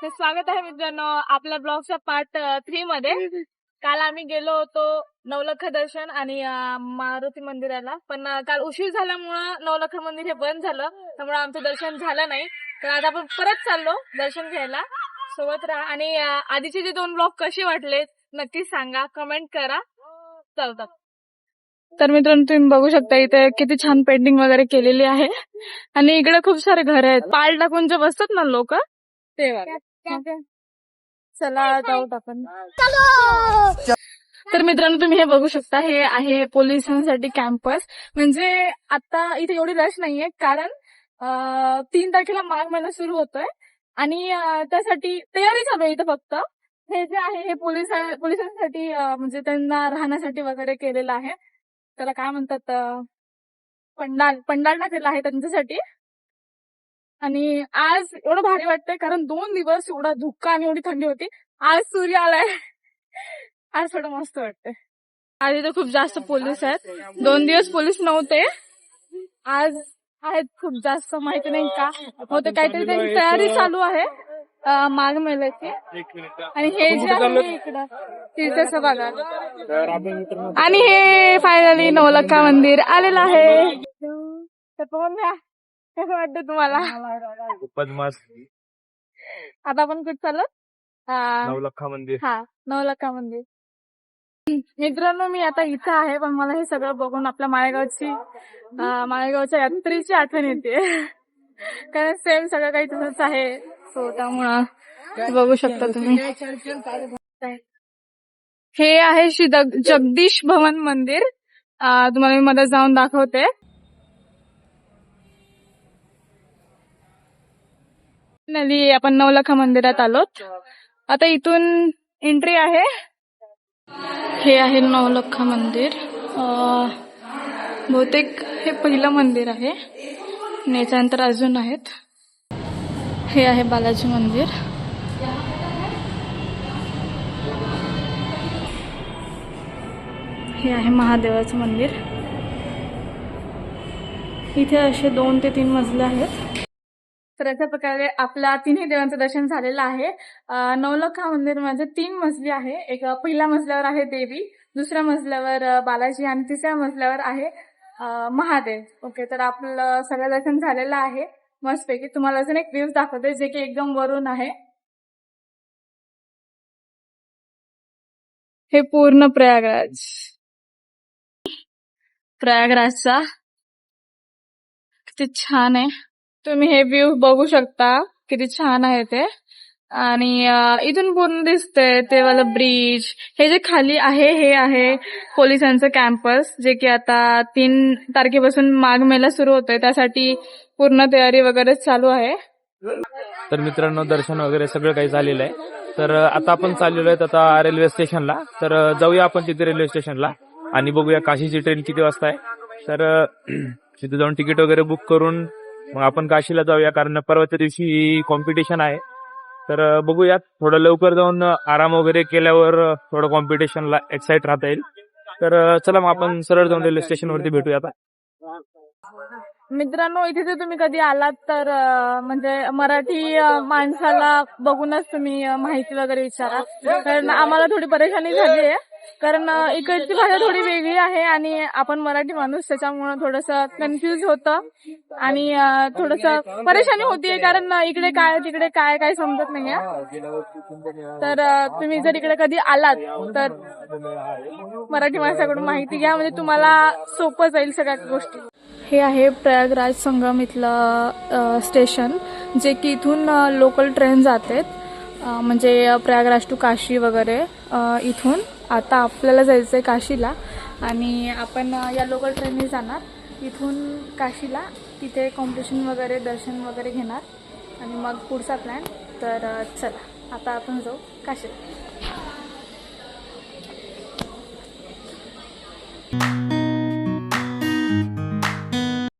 तर स्वागत आहे मित्रांनो आपल्या ब्लॉगच्या पार्ट 3 मध्ये। काल आम्ही गेलो होतो नवलखा दर्शन आणि मारुती मंदिराला, पण काल उशीर झाल्यामुळे नवलखा मंदिर हे बंद झालं, त्यामुळे आमचं दर्शन झालं नाही। तर आज आपण परत चाललो दर्शन घ्यायला, सोबत राहा आणि आधीचे जे 2 ब्लॉग कसे वाटले नक्की सांगा, कमेंट करा। चलतात तर मित्रांनो तुम्ही बघू शकता इथे किती छान पेंटिंग वगैरे केलेली आहे आणि इकडे खूप सारे घर आहेत, पाल टाकून जे बसतात ना लोक ते वाले। चला जाऊत आपण। तर मित्रांनो तुम्ही हे बघू शकता, हे आहे पोलिसांसाठी कॅम्पस। म्हणजे आता इथे एवढी रश नाहीये, कारण 3 तारखेला माघ महिना सुरू होतोय आणि त्यासाठी तयारी चालू आहे इथे। फक्त हे जे आहे हे पोलिसांसाठी म्हणजे त्यांना राहण्यासाठी वगैरे केलेलं आहे, त्याला काय म्हणतात, पंडाल टाकलेला आहे त्यांच्यासाठी। आणि आज एवढं भारी वाटतंय कारण 2 दिवस एवढा धुक्का आणि एवढी थंडी होती, आज सूर्य आलाय। आज थोडं मस्त वाटतंय। आज इथे खूप जास्त पोलीस आहेत, 2 दिवस पोलीस नव्हते, आज आहेत खूप जास्त। माहिती नाही का होते, काहीतरी त्यांची तयारी चालू आहे माघ महिन्याची। आणि हे जे आहे इकडं तीर्थच बघा, आणि हे फायनली नवलखा मंदिर आलेलं आहे। तर पण कसं वाटतं तुम्हाला? खूपच मस्त। आता आपण कुठं चाललो? नवलखा मंदिर। हा, नवलखा मंदिर। मित्रांनो मी आता इथं आहे, पण मला हे सगळं बघून आपल्या माळेगावच्या यात्रेची आठवण येते। कारण सेम सगळं काही तसंच आहे, सो त्यामुळं बघू शकता तुम्ही। हे आहे श्री जगदीश भवन मंदिर, तुम्हाला मी मध्ये जाऊन दाखवते। आपण नवलखा मंदिरात आलोत, आता इथून एंट्री आहे। हे आहे नवलखा मंदिर, बहुतेक हे पहिलं मंदिर आहे, याच्यानंतर अजून आहेत। हे आहे बालाजी मंदिर। हे आहे महादेवाचं मंदिर। इथे असे 2 ते 3 मजले आहेत। तर अशा प्रकारे आपल्या 3ही देवांचं दर्शन झालेलं आहे। नवलखा मंदिर म्हणजे 3 मजली आहे, एक पहिल्या मजल्यावर आहे देवी, दुसऱ्या मजल्यावर बालाजी आणि तिसऱ्या मजल्यावर आहे महादेव। ओके, तर आपलं सगळं दर्शन झालेलं आहे मस्तपैकी। तुम्हाला अजून एक व्ह्यूज दाखवते जे की एकदम वरून आहे। हे पूर्ण प्रयागराजचा किती छान आहे, तुम्ही हे व्ह्यू बघू शकता किती छान आहे ते। आणि इथून पूर्ण दिसतंय ते वाला ब्रिज। हे जे खाली आहे हे आहे पोलिसांचं कॅम्पस, जे की आता 3 तारखेपासून माघ महिना सुरू होतोय, त्यासाठी पूर्ण तयारी वगैरे चालू आहे। तर मित्रांनो दर्शन वगैरे सगळं काही झालेलं आहे। तर आता आपण चाललेलो आहेत आता रेल्वे स्टेशनला। तर जाऊया आपण तिथे रेल्वे स्टेशनला आणि बघूया काशीची ट्रेन किती वाजता आहे। तर तिथे जाऊन तिकीट वगैरे बुक करून मग आपण काशीला जाऊया, कारण परवाच्या दिवशी कॉम्पिटिशन आहे। तर बघूया, थोडं लवकर जाऊन आराम वगैरे केल्यावर थोडं कॉम्पिटिशनला एक्साइट राहता येईल। तर चला मग आपण सरळ जाऊन रेल्वे स्टेशनवरती भेटूया आता। मित्रांनो इथे जर तुम्ही कधी आलात तर म्हणजे मराठी माणसाला बघूनच तुम्ही माहिती वगैरे विचारा, कारण आम्हाला थोडी परेशानी झाली आहे, कारण इकडची भाषा थोडी वेगळी आहे आणि आपण मराठी माणूस, त्याच्यामुळे थोडंसं कन्फ्युज होतं आणि थोडंसं परेशानी होतीये, कारण इकडे काय तिकडे काय काय समजत नाहीये। तर तुम्ही जर इकडे कधी आलात तर मराठी माणसाकडून माहिती घ्या, म्हणजे तुम्हाला सोपं जाईल सगळ्या गोष्टी। हे आहे प्रयागराज संगम इथलं स्टेशन, जे की इथून लोकल ट्रेन जाते, म्हणजे प्रयागराज टू काशी वगैरे इथून। आता आपल्याला जायचं आहे काशीला आणि आपण या लोकल ट्रेनने जाणार इथून काशीला, तिथे कॉम्पिटिशन वगैरे दर्शन वगैरे घेणार आणि मग पुढचा प्लॅन। तर चला आता आपण जाऊ काशीला।